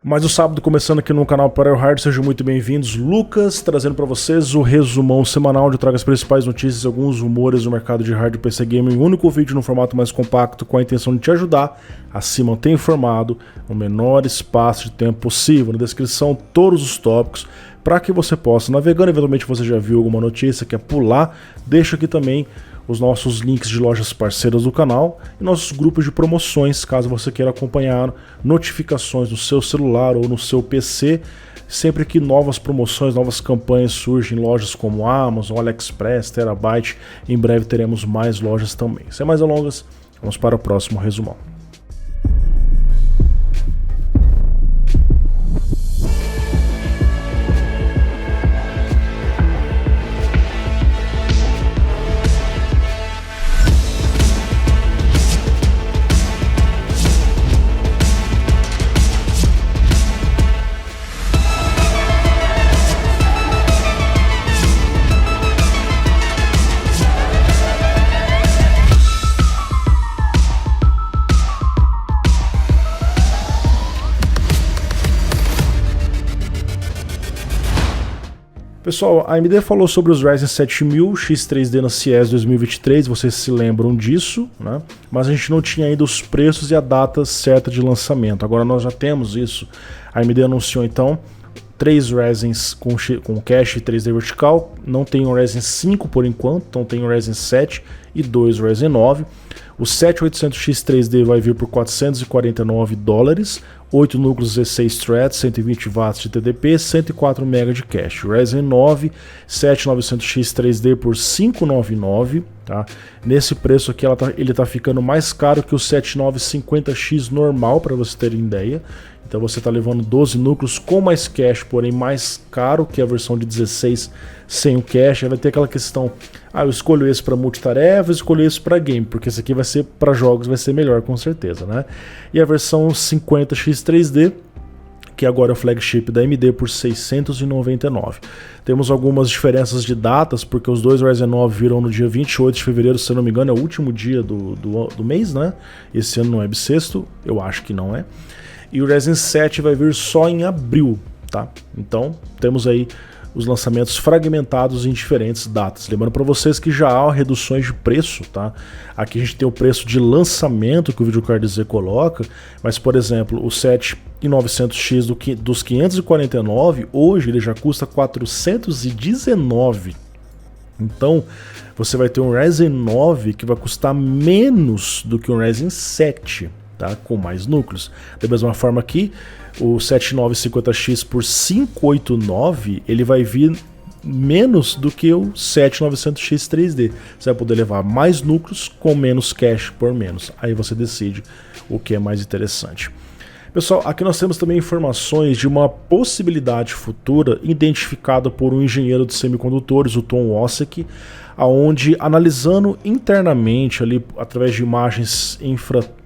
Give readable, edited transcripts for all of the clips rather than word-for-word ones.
Mais um sábado começando aqui no canal Para o Hard, sejam muito bem-vindos. Lucas trazendo para vocês o resumão semanal onde eu trago as principais notícias e alguns rumores do mercado de hard PC Gaming. Um único vídeo no formato mais compacto com a intenção de te ajudar a se manter informado no menor espaço de tempo possível. Na descrição todos os tópicos para que você possa, navegando, eventualmente você já viu alguma notícia, quer pular, deixa aqui também os nossos links de lojas parceiras do canal e nossos grupos de promoções, caso você queira acompanhar notificações no seu celular ou no seu PC, sempre que novas promoções, novas campanhas surgem em lojas como Amazon, AliExpress, Terabyte, em breve teremos mais lojas também. Sem mais delongas, vamos para o próximo resumão. Pessoal, a AMD falou sobre os Ryzen 7000 X3D na CES 2023, vocês se lembram disso, né? Mas a gente não tinha ainda os preços e a data certa de lançamento. Agora nós já temos isso. A AMD anunciou então 3 Ryzens com cache 3D vertical, não tem um Ryzen 5 por enquanto, então tem um Ryzen 7 e 2 Ryzen 9. O 7800X3D vai vir por $449, 8 núcleos 16 threads, 120 watts de TDP, 104 MB de cache. O Ryzen 9 7900X3D por $599, tá? Nesse preço aqui ele tá ficando mais caro que o 7950X normal, para você ter ideia. Então você está levando 12 núcleos com mais cache, porém mais caro que a versão de 16 sem o cache. Aí vai ter aquela questão, eu escolho esse para multitarefa, eu escolho esse para game, porque esse aqui vai ser para jogos, vai ser melhor com certeza, né? E a versão 50X3D, que agora é o flagship da AMD, por $699. Temos algumas diferenças de datas, porque os dois Ryzen 9 viram no dia 28 de fevereiro, se eu não me engano, é o último dia do mês, né? Esse ano não é bissexto, eu acho que não é. E o Ryzen 7 vai vir só em abril, tá? Então, temos aí os lançamentos fragmentados em diferentes datas. Lembrando para vocês que já há reduções de preço, tá? Aqui a gente tem o preço de lançamento que o VideoCardZ coloca, mas, por exemplo, o 7900X dos 549, hoje ele já custa $419. Então, você vai ter um Ryzen 9 que vai custar menos do que um Ryzen 7, tá? Com mais núcleos. Da mesma forma que o 7950X por $589, ele vai vir menos do que o 7900X 3D. Você vai poder levar mais núcleos com menos cache por menos. Aí você decide o que é mais interessante. Pessoal, aqui nós temos também informações de uma possibilidade futura identificada por um engenheiro de semicondutores, o Tom Wosek, aonde, analisando internamente ali através de imagens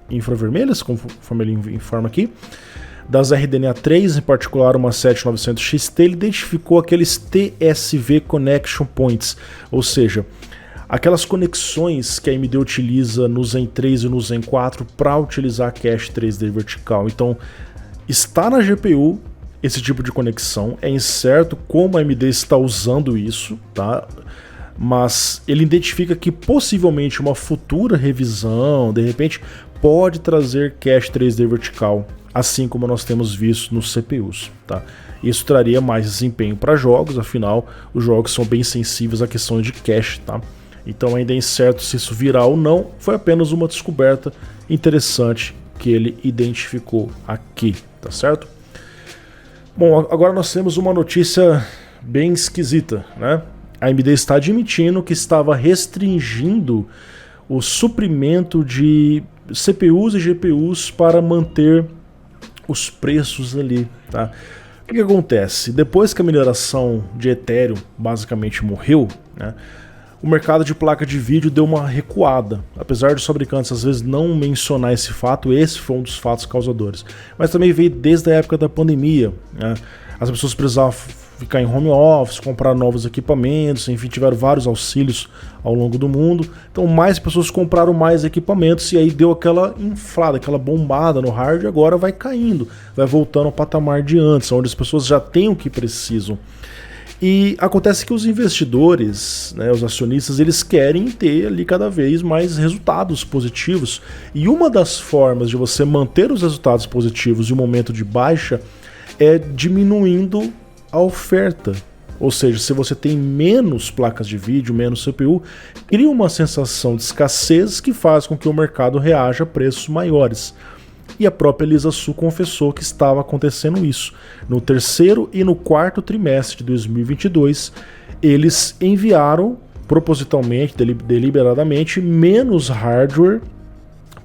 infravermelhas, conforme ele informa aqui, das RDNA 3, em particular uma 7900XT, ele identificou aqueles TSV Connection Points, ou seja, aquelas conexões que a AMD utiliza no Zen 3 e no Zen 4 para utilizar cache 3D vertical. Então, está na GPU esse tipo de conexão, é incerto como a AMD está usando isso, tá? Mas ele identifica que possivelmente uma futura revisão, de repente, pode trazer cache 3D vertical, assim como nós temos visto nos CPUs, tá? Isso traria mais desempenho para jogos, afinal, os jogos são bem sensíveis à questão de cache, tá? Então ainda é incerto se isso virá ou não, foi apenas uma descoberta interessante que ele identificou aqui, tá certo? Bom, agora nós temos uma notícia bem esquisita, né? A AMD está admitindo que estava restringindo o suprimento de CPUs e GPUs para manter os preços ali, tá? O que acontece? Depois que a mineração de Ethereum basicamente morreu, né, o mercado de placa de vídeo deu uma recuada. Apesar dos fabricantes às vezes não mencionar esse fato, esse foi um dos fatos causadores. Mas também veio desde a época da pandemia, né? As pessoas precisavam ficar em home office, comprar novos equipamentos, enfim, tiveram vários auxílios ao longo do mundo. Então mais pessoas compraram mais equipamentos e aí deu aquela inflada, aquela bombada no hardware, e agora vai caindo, vai voltando ao patamar de antes, onde as pessoas já têm o que precisam. E acontece que os investidores, né, os acionistas, eles querem ter ali cada vez mais resultados positivos. E uma das formas de você manter os resultados positivos em um momento de baixa é diminuindo a oferta. Ou seja, se você tem menos placas de vídeo, menos CPU, cria uma sensação de escassez que faz com que o mercado reaja a preços maiores. E a própria Elisa Su confessou que estava acontecendo isso. No terceiro e no quarto trimestre de 2022, eles enviaram propositalmente, deliberadamente, menos hardware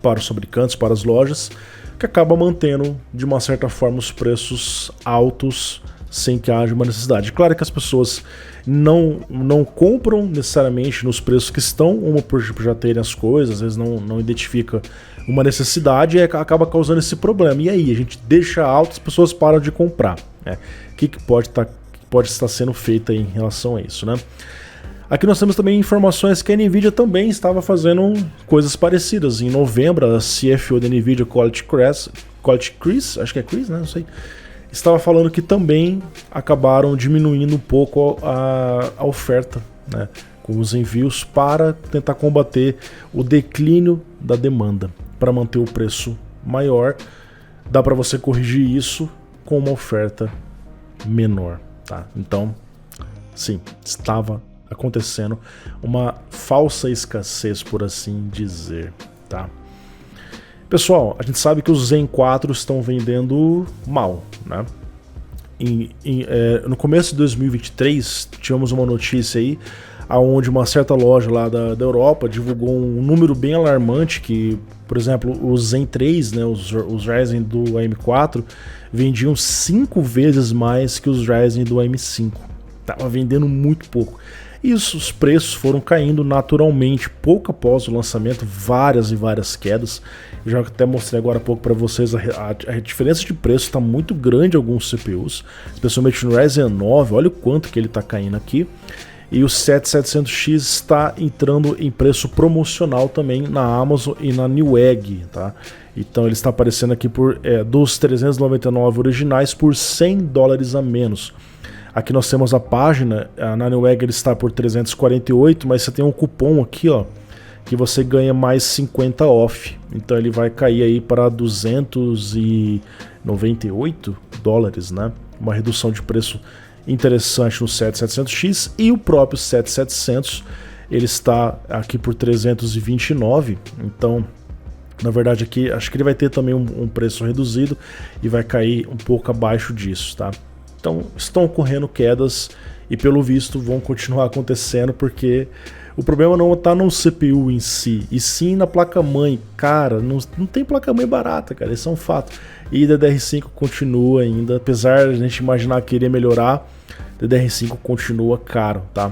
para os fabricantes, para as lojas, que acaba mantendo, de uma certa forma, os preços altos sem que haja uma necessidade. Claro que as pessoas não compram necessariamente nos preços que estão, uma por já terem as coisas, às vezes não identifica uma necessidade e acaba causando esse problema. E aí, a gente deixa alto, as pessoas param de comprar. Né? O que pode estar sendo feito aí em relação a isso, né? Aqui nós temos também informações que a Nvidia também estava fazendo coisas parecidas. Em novembro, a CFO da Nvidia, Colette Chris, acho que é Chris, né? Não sei. Estava falando que também acabaram diminuindo um pouco a oferta, né, com os envios para tentar combater o declínio da demanda, para manter o preço maior. Dá para você corrigir isso com uma oferta menor, tá? Então, sim, estava acontecendo uma falsa escassez, por assim dizer, tá? Pessoal, a gente sabe que os Zen 4 estão vendendo mal, né? No começo de 2023, tínhamos uma notícia aí, onde uma certa loja lá da Europa divulgou um número bem alarmante que, por exemplo, os Zen 3, né, os Ryzen do AM4, vendiam 5 vezes mais que os Ryzen do AM5. Tava vendendo muito pouco. E os preços foram caindo naturalmente, pouco após o lançamento, várias e várias quedas. Eu já até mostrei agora há pouco para vocês, a diferença de preço está muito grande em alguns CPUs, especialmente no Ryzen 9, olha o quanto que ele está caindo aqui. E o 7700X está entrando em preço promocional também na Amazon e na Newegg, tá? Então ele está aparecendo aqui dos 399 originais por $100 a menos. Aqui nós temos a página, na Newegg ele está por 348, mas você tem um cupom aqui, ó, que você ganha mais 50 off. Então ele vai cair aí para $298, né? Uma redução de preço interessante no 7700X, e o próprio 7700 ele está aqui por 329. Então, na verdade aqui acho que ele vai ter também um preço reduzido e vai cair um pouco abaixo disso, tá? Então estão ocorrendo quedas e pelo visto vão continuar acontecendo, porque o problema não está no CPU em si, e sim na placa-mãe. Cara, não tem placa-mãe barata, cara, isso é um fato. E DDR5 continua ainda, apesar de a gente imaginar que iria melhorar, DDR5 continua caro, tá?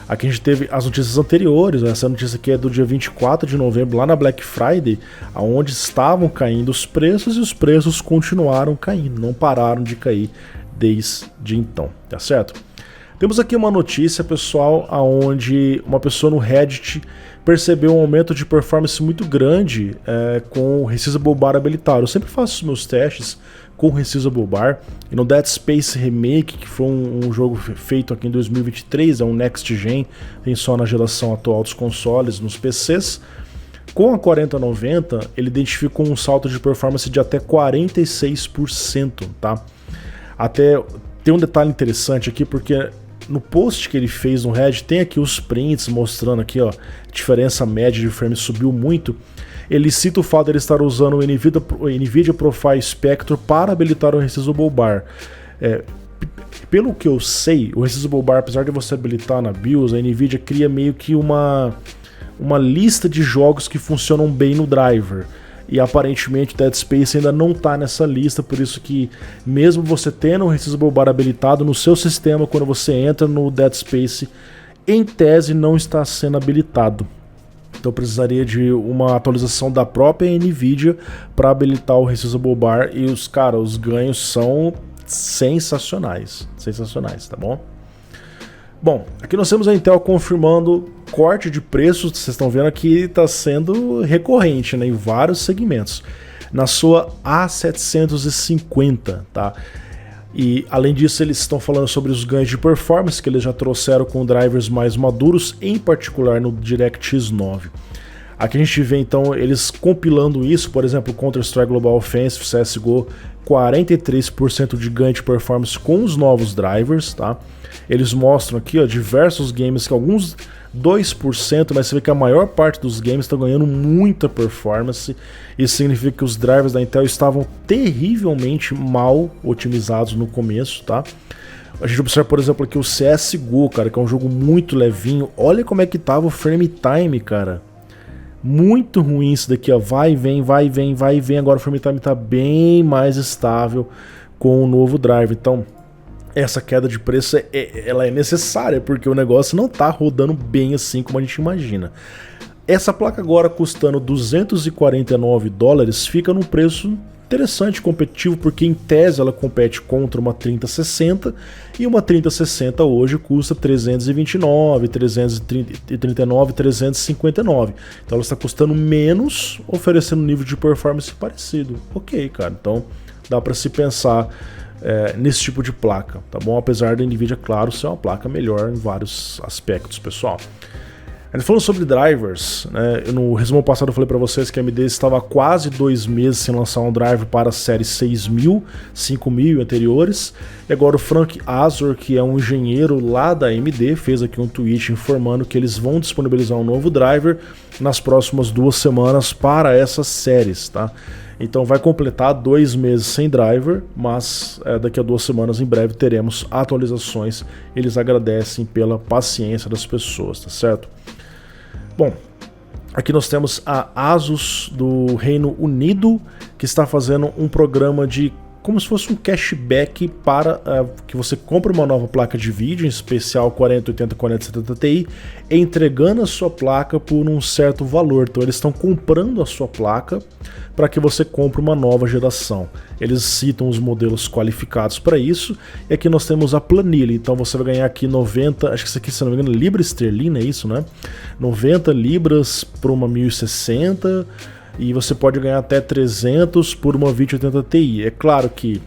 Aqui a gente teve as notícias anteriores, essa notícia aqui é do dia 24 de novembro, lá na Black Friday, onde estavam caindo os preços e os preços continuaram caindo, não pararam de cair desde então, tá certo? Temos aqui uma notícia, pessoal, onde uma pessoa no Reddit percebeu um aumento de performance muito grande com o Resizable Bar habilitado. Eu sempre faço os meus testes com o Resizable Bar, e no Dead Space Remake, que foi um jogo feito aqui em 2023, é um Next Gen, tem só na geração atual dos consoles, nos PCs, com a 4090 ele identificou um salto de performance de até 46%, tá? Até tem um detalhe interessante aqui, porque no post que ele fez no Reddit tem aqui os prints mostrando aqui, ó, a diferença média de frame subiu muito. Ele cita o fato de ele estar usando o NVIDIA Profile Spectre para habilitar o Resizable Bar. Pelo que eu sei, o Resizable Bar, apesar de você habilitar na BIOS, a NVIDIA cria meio que uma lista de jogos que funcionam bem no driver. E aparentemente Dead Space ainda não está nessa lista, por isso que mesmo você tendo o Resizable Bar habilitado no seu sistema, quando você entra no Dead Space, em tese não está sendo habilitado. Então precisaria de uma atualização da própria NVIDIA para habilitar o Resizable Bar, e os ganhos são sensacionais, tá bom? Bom, aqui nós temos a Intel confirmando corte de preços, vocês estão vendo aqui, está sendo recorrente, né, em vários segmentos, na sua A750, tá? E além disso eles estão falando sobre os ganhos de performance que eles já trouxeram com drivers mais maduros, em particular no DirectX 9. Aqui a gente vê então eles compilando isso, por exemplo, Counter-Strike Global Offensive, CSGO, 43% de ganho de performance com os novos drivers, tá? Eles mostram aqui, ó, diversos games que alguns 2%, mas você vê que a maior parte dos games está ganhando muita performance. Isso significa que os drivers da Intel estavam terrivelmente mal otimizados no começo, tá? A gente observa, por exemplo, aqui o CSGO, cara, que é um jogo muito levinho. Olha como é que tava o frame time, cara. Muito ruim isso daqui, ó. Vai e vem, vai e vem, vai e vem. Agora o frame time tá bem mais estável com o novo drive. Então, essa queda de preço ela é necessária, porque o negócio não tá rodando bem assim como a gente imagina. Essa placa agora custando $249 fica num preço interessante, competitivo, porque em tese ela compete contra uma 3060 e uma 3060 hoje custa 329, 339, 359. Então ela está custando menos, oferecendo um nível de performance parecido. Ok, cara, então dá para se pensar nesse tipo de placa, tá bom? Apesar da Nvidia, claro, ser uma placa melhor em vários aspectos, pessoal. Falando sobre drivers, né, no resumo passado eu falei para vocês que a AMD estava há quase 2 meses sem lançar um driver para a série 6000, 5000 e anteriores, e agora o Frank Azor, que é um engenheiro lá da AMD, fez aqui um tweet informando que eles vão disponibilizar um novo driver nas próximas 2 semanas para essas séries, tá? Então vai completar 2 meses sem driver, mas daqui a 2 semanas em breve teremos atualizações. Eles agradecem pela paciência das pessoas, tá certo? Bom, aqui nós temos a Asus do Reino Unido, que está fazendo um programa de como se fosse um cashback para que você compre uma nova placa de vídeo, em especial 4080, 4070 Ti, entregando a sua placa por um certo valor. Então eles estão comprando a sua placa para que você compre uma nova geração. Eles citam os modelos qualificados para isso, e aqui nós temos a planilha. Então você vai ganhar aqui 90, acho que isso aqui, se não me engano, libra esterlina, é isso, né? 90 libras por uma 1060, e você pode ganhar até 300 por uma 2080 Ti. É claro que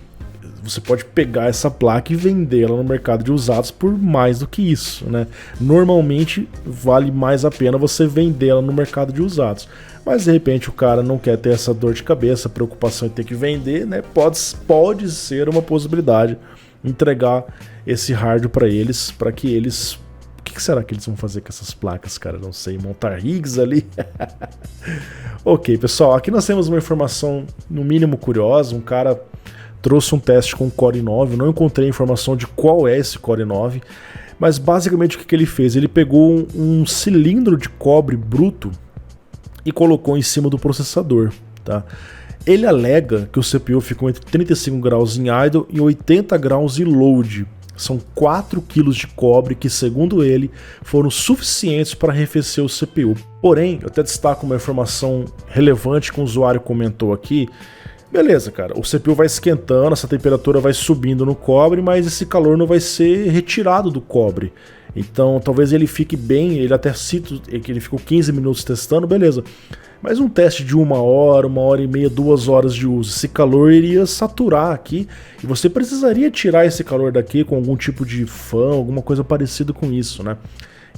você pode pegar essa placa e vendê-la no mercado de usados por mais do que isso, né? Normalmente vale mais a pena você vendê-la no mercado de usados. Mas de repente o cara não quer ter essa dor de cabeça, preocupação em ter que vender, né? Pode ser uma possibilidade entregar esse hardware para eles, para que eles... O que será que eles vão fazer com essas placas, cara? Não sei, montar rigs ali? Ok, pessoal, aqui nós temos uma informação no mínimo curiosa. Um cara trouxe um teste com o Core i9, não encontrei informação de qual é esse Core i9, mas basicamente o que ele fez? Ele pegou um cilindro de cobre bruto e colocou em cima do processador, tá? Ele alega que o CPU ficou entre 35 graus em idle e 80 graus em load. São 4 kg de cobre que, segundo ele, foram suficientes para arrefecer o CPU. Porém, eu até destaco uma informação relevante que o usuário comentou aqui. Beleza, cara, o CPU vai esquentando, essa temperatura vai subindo no cobre, mas esse calor não vai ser retirado do cobre. Então, talvez ele fique bem, ele até cita que ele ficou 15 minutos testando, beleza. Mas um teste de 1 hora, 1h30, 2 horas de uso, esse calor iria saturar aqui e você precisaria tirar esse calor daqui com algum tipo de fã, alguma coisa parecida com isso, né?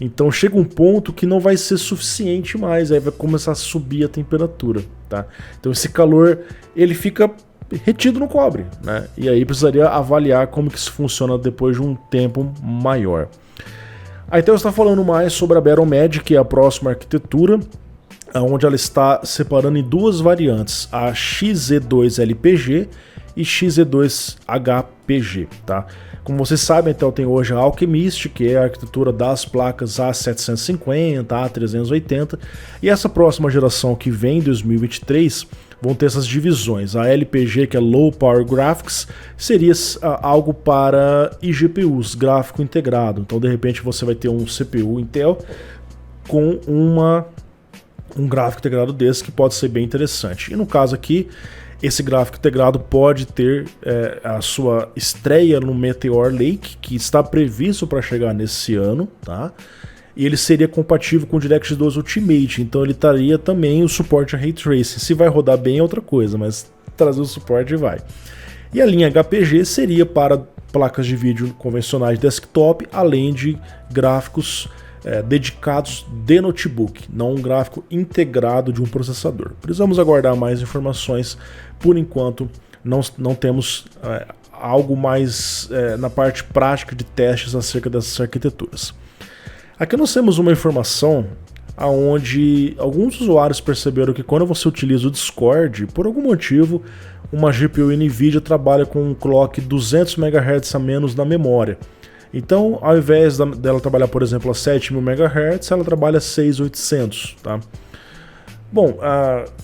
Então chega um ponto que não vai ser suficiente mais, aí vai começar a subir a temperatura, tá? Então esse calor, ele fica retido no cobre, né? E aí precisaria avaliar como que isso funciona depois de um tempo maior. A Intel está falando mais sobre a Battlemad, que é a próxima arquitetura, onde ela está separando em 2 variantes, a XZ2LPG e XZ2HPG, tá? Como vocês sabem, a Intel tem hoje a Alchemist, que é a arquitetura das placas A750, A380, e essa próxima geração que vem em 2023 vão ter essas divisões. A LPG, que é Low Power Graphics, seria algo para iGPUs, gráfico integrado. Então, de repente, você vai ter um CPU Intel com um gráfico integrado desse que pode ser bem interessante. E no caso aqui, Esse gráfico integrado pode ter a sua estreia no Meteor Lake, que está previsto para chegar nesse ano, tá? E ele seria compatível com o DirectX 2 Ultimate, então ele traria também o suporte a Ray Tracing. Se vai rodar bem é outra coisa, mas trazer o suporte vai. E a linha HPG seria para placas de vídeo convencionais de desktop, além de gráficos dedicados de notebook, não um gráfico integrado de um processador. Precisamos aguardar mais informações. Por enquanto, não temos algo mais na parte prática de testes acerca dessas arquiteturas. Aqui nós temos uma informação onde alguns usuários perceberam que quando você utiliza o Discord, por algum motivo, uma GPU NVIDIA trabalha com um clock 200 MHz a menos na memória. Então, ao invés dela trabalhar, por exemplo, a 7.000 MHz, ela trabalha a 6.800, tá? Bom,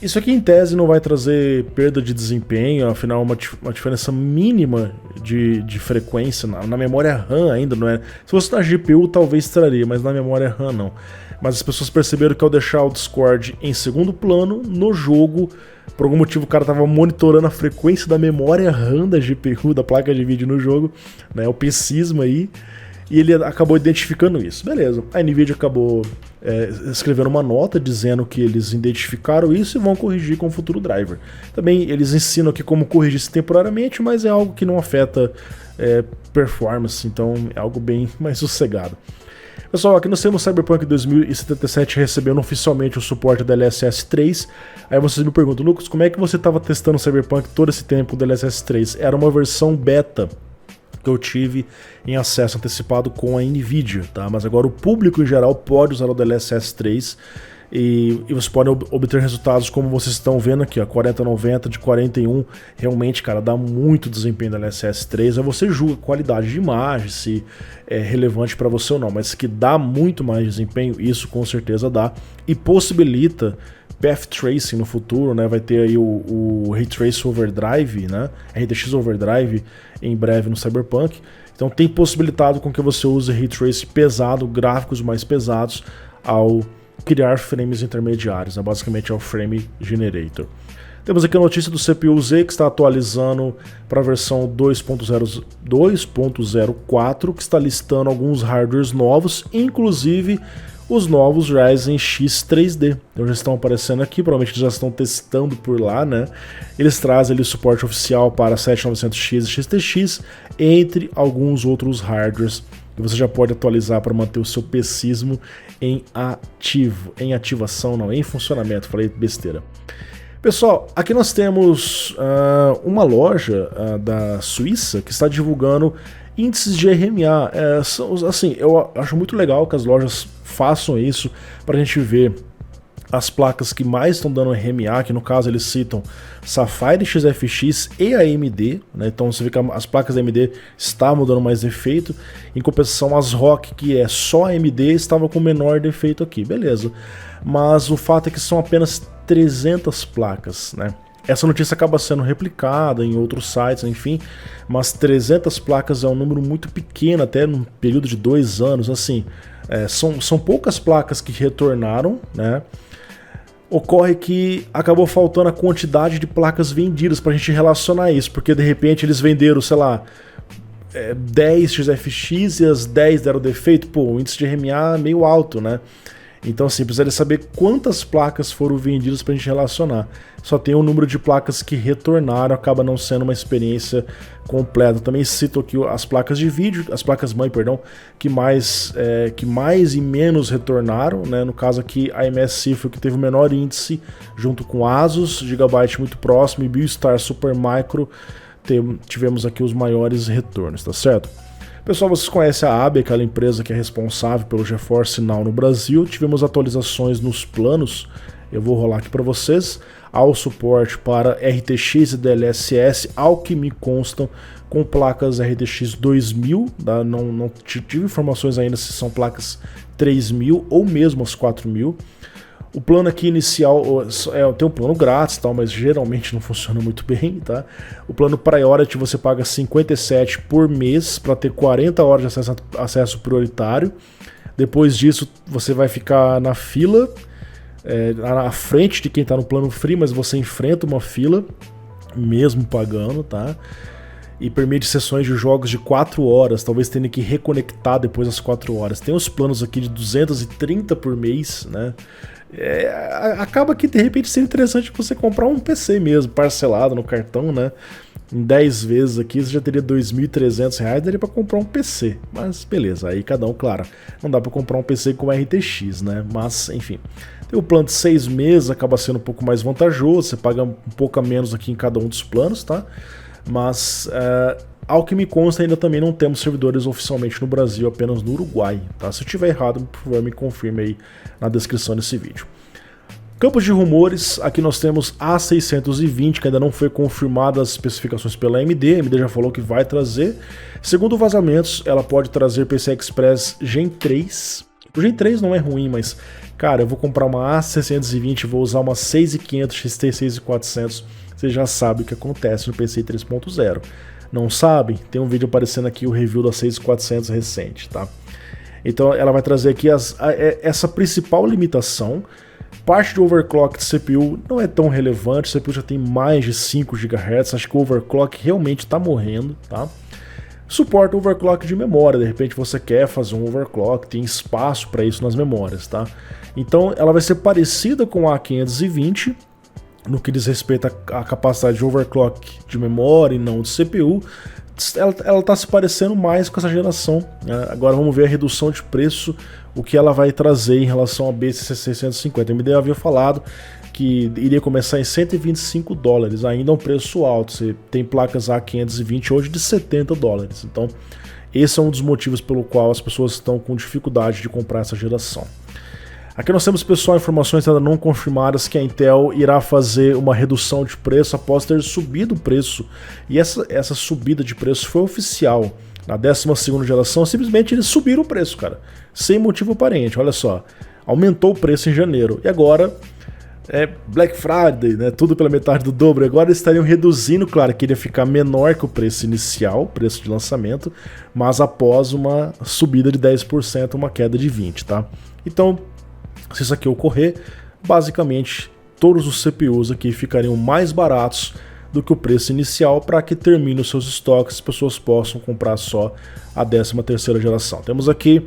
isso aqui em tese não vai trazer perda de desempenho, afinal uma diferença mínima de frequência na memória RAM ainda, não é? Se fosse na GPU talvez traria, mas na memória RAM não. Mas as pessoas perceberam que ao deixar o Discord em segundo plano, no jogo, por algum motivo o cara estava monitorando a frequência da memória RAM da GPU, da placa de vídeo no jogo, né? O PCismo aí. E ele acabou identificando isso. Beleza. A NVIDIA acabou escrevendo uma nota dizendo que eles identificaram isso e vão corrigir com o futuro driver. Também eles ensinam aqui como corrigir isso temporariamente, mas é algo que não afeta performance, então é algo bem mais sossegado. Pessoal, aqui nós temos Cyberpunk 2077 recebendo oficialmente o suporte da DLSS 3. Aí vocês me perguntam, Lucas, como é que você estava testando Cyberpunk todo esse tempo com o DLSS 3? Era uma versão beta que eu tive em acesso antecipado com a NVIDIA, tá? Mas agora o público em geral pode usar o DLSS 3 e você pode obter resultados como vocês estão vendo aqui, ó, 4090 de 41, realmente, cara, dá muito desempenho da DLSS 3, aí você julga a qualidade de imagem, se é relevante para você ou não, mas que dá muito mais desempenho, isso com certeza dá, e possibilita Path Tracing no futuro, né? Vai ter aí o Ray Trace Overdrive, né? RTX Overdrive em breve no Cyberpunk. Então tem possibilitado com que você use Ray Trace pesado, gráficos mais pesados ao criar frames intermediários, né? Basicamente é o Frame Generator. Temos aqui a notícia do CPU-Z que está atualizando para a versão 2.04, que está listando alguns hardwares novos, inclusive os novos Ryzen X 3D. Então já estão aparecendo aqui, provavelmente já estão testando por lá, né? Eles trazem ali suporte oficial para 7900X e XTX, entre alguns outros hardwares que você já pode atualizar para manter o seu PCismo em funcionamento. Falei besteira. Pessoal, aqui nós temos uma loja da Suíça que está divulgando índices de RMA. Assim, eu acho muito legal que as lojas façam isso para a gente ver as placas que mais estão dando RMA, que no caso eles citam Sapphire XFX e AMD, né? Então você vê que as placas da AMD estavam dando mais defeito, em compensação as ROG, que é só AMD, estava com menor defeito aqui, beleza. Mas o fato é que são apenas 300 placas, né? Essa notícia acaba sendo replicada em outros sites, enfim, mas 300 placas é um número muito pequeno, até num período de 2 anos, assim, são poucas placas que retornaram, né? Ocorre que acabou faltando a quantidade de placas vendidas pra gente relacionar isso, porque de repente eles venderam, sei lá, 10 XFX e as 10 deram defeito, pô, o índice de RMA é meio alto, né? Então assim, precisaria saber quantas placas foram vendidas pra gente relacionar. Só tem o número de placas que retornaram, acaba não sendo uma experiência completa. Também cito aqui as placas de vídeo, as placas mãe, perdão, que mais e menos retornaram, né? No caso aqui a MSI foi que teve o menor índice, junto com Asus, Gigabyte muito próximo e Biostar Supermicro, tivemos aqui os maiores retornos, tá certo? Pessoal, vocês conhecem a AB, aquela empresa que é responsável pelo GeForce Now no Brasil. Tivemos atualizações nos planos, eu vou rolar aqui para vocês, ao suporte para RTX e DLSS, ao que me constam, com placas RTX 2000, tá? Não tive informações ainda se são placas 3000 ou mesmo as 4000. O plano aqui inicial tem um plano grátis, tal, mas geralmente não funciona muito bem, tá? O plano Priority você paga 57 por mês para ter 40 horas de acesso prioritário. Depois disso você vai ficar na fila, na frente de quem está no plano free, mas você enfrenta uma fila. mesmo pagando, tá? E permite sessões de jogos de 4 horas, talvez tenha que reconectar depois das 4 horas. Tem os planos aqui de 230 por mês, né? Acaba que de repente seria interessante você comprar um PC mesmo, parcelado no cartão, né? Em 10 vezes aqui você já teria R$2.300, daria para comprar um PC. Mas beleza, aí cada um, claro, não dá para comprar um PC com RTX, né? Mas enfim, tem o plano de 6 meses, acaba sendo um pouco mais vantajoso, você paga um pouco a menos aqui em cada um dos planos, tá? Mas, ao que me consta, ainda também não temos servidores oficialmente no Brasil, apenas no Uruguai, tá? Se eu estiver errado, por favor, me confirme aí na descrição desse vídeo. Campos de rumores, aqui nós temos a 620, que ainda não foi confirmada as especificações pela AMD, a AMD já falou que vai trazer. Segundo vazamentos, ela pode trazer PCI Express Gen 3. O Gen 3 não é ruim, mas, cara, eu vou comprar uma A620 e vou usar uma 6500 XT 6400, você já sabe o que acontece no PCI 3.0. Não sabe? Tem um vídeo aparecendo aqui, o review da 6400 recente, tá? Então ela vai trazer aqui essa principal limitação. Parte de overclock de CPU não é tão relevante, o CPU já tem mais de 5 GHz, acho que o overclock realmente está morrendo, tá? Suporta overclock de memória, de repente você quer fazer um overclock, tem espaço para isso nas memórias, tá? Então ela vai ser parecida com a A520, no que diz respeito à capacidade de overclock de memória e não de CPU. Ela está se parecendo mais com essa geração, né? Agora vamos ver a redução de preço, o que ela vai trazer em relação a BCC 650. A AMD havia falado que iria começar em $125, ainda é um preço alto. Você tem placas A520 hoje de $70. Então esse é um dos motivos pelo qual as pessoas estão com dificuldade de comprar essa geração. Aqui nós temos, pessoal, informações ainda não confirmadas que a Intel irá fazer uma redução de preço após ter subido o preço. E essa subida de preço foi oficial. Na 12ª geração, simplesmente eles subiram o preço, cara. Sem motivo aparente, olha só. Aumentou o preço em janeiro. E agora, Black Friday, né? Tudo pela metade do dobro. Agora eles estariam reduzindo, claro, que iria ficar menor que o preço inicial, preço de lançamento, mas após uma subida de 10%, uma queda de 20%, tá? Então, se isso aqui ocorrer, basicamente todos os CPUs aqui ficariam mais baratos do que o preço inicial para que termine os seus estoques e as pessoas possam comprar só a 13ª geração. Temos aqui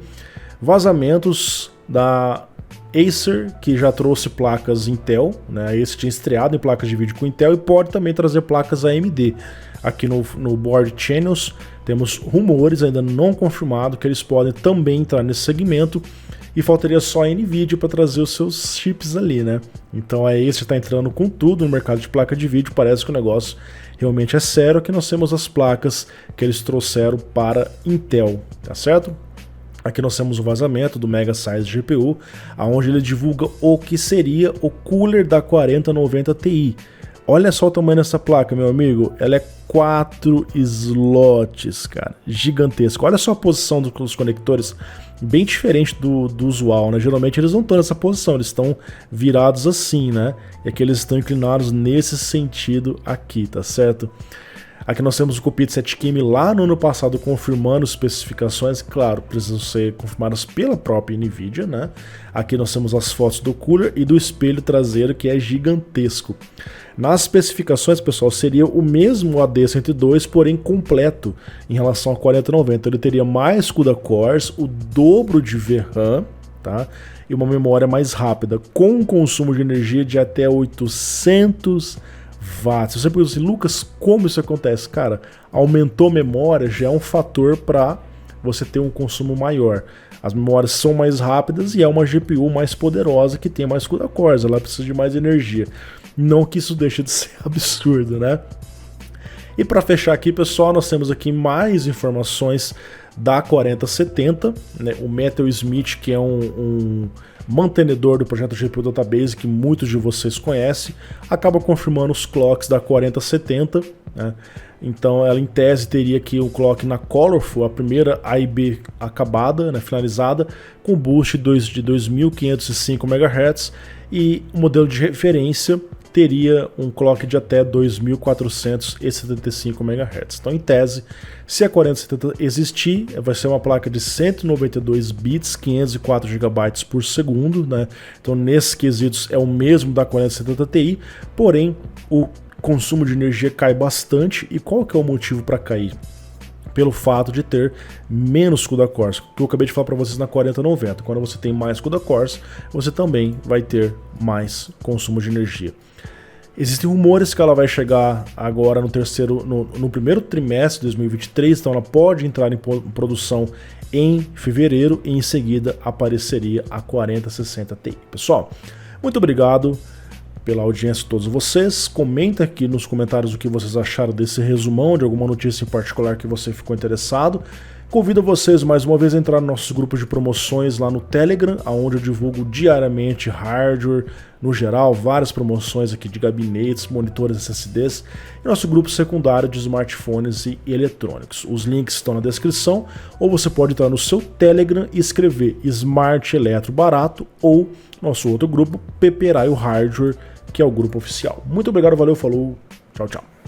vazamentos da Acer, que já trouxe placas Intel, né? A Acer tinha estreado em placas de vídeo com Intel e pode também trazer placas AMD. Aqui no Board Channels temos rumores ainda não confirmado que eles podem também entrar nesse segmento. E faltaria só a NVIDIA para trazer os seus chips ali, né? Então a Acer está entrando com tudo no mercado de placa de vídeo, parece que o negócio realmente é sério. Aqui nós temos as placas que eles trouxeram para Intel, tá certo? Aqui nós temos o vazamento do Mega Size GPU, onde ele divulga o que seria o cooler da 4090 Ti. Olha só o tamanho dessa placa, meu amigo. Ela é 4 slots, cara. Gigantesco. Olha só a posição dos conectores. Bem diferente do usual, né? Geralmente eles não estão nessa posição, eles estão virados assim, né? E aqui eles estão inclinados nesse sentido aqui, tá certo? Aqui nós temos o Cupid 7 lá no ano passado confirmando especificações, claro, precisam ser confirmadas pela própria NVIDIA, né? Aqui nós temos as fotos do cooler e do espelho traseiro, que é gigantesco. Nas especificações, pessoal, seria o mesmo AD102, porém completo em relação a 4090. Ele teria mais CUDA cores, o dobro de VRAM, tá? E uma memória mais rápida, com um consumo de energia de até 800 watts. Você pergunta assim, Lucas, como isso acontece? Cara, aumentou a memória já é um fator para você ter um consumo maior. As memórias são mais rápidas e é uma GPU mais poderosa que tem mais CUDA cores, ela precisa de mais energia. Não que isso deixe de ser absurdo, né? E para fechar aqui, pessoal, nós temos aqui mais informações da 4070, né? O Metal Smith, que é um mantenedor do projeto GPU Database que muitos de vocês conhecem, acaba confirmando os clocks da 4070, né? Então ela em tese teria aqui o clock na Colorful, a primeira AIB acabada, né, finalizada, com boost de 2505 MHz, e o modelo de referência teria um clock de até 2475 MHz. Então, em tese, se a 4070 existir, vai ser uma placa de 192 bits, 504 GB por segundo, né? Então, nesses quesitos é o mesmo da 4070 Ti, porém, o consumo de energia cai bastante. E qual que é o motivo para cair? Pelo fato de ter menos CUDA cores, que eu acabei de falar para vocês na 4090. Quando você tem mais CUDA cores, você também vai ter mais consumo de energia. Existem rumores que ela vai chegar agora no primeiro trimestre de 2023, então ela pode entrar em produção em fevereiro e em seguida apareceria a 4060 Ti. Pessoal, muito obrigado pela audiência de todos vocês. Comenta aqui nos comentários o que vocês acharam desse resumão, de alguma notícia em particular que você ficou interessado. Convido vocês mais uma vez a entrar no nossos grupos de promoções lá no Telegram, onde eu divulgo diariamente hardware, no geral, várias promoções aqui de gabinetes, monitores SSDs, e nosso grupo secundário de smartphones e eletrônicos. Os links estão na descrição, ou você pode entrar no seu Telegram e escrever Smart Eletro Barato, ou nosso outro grupo, Peperaio Hardware, que é o grupo oficial. Muito obrigado, valeu, falou, tchau, tchau.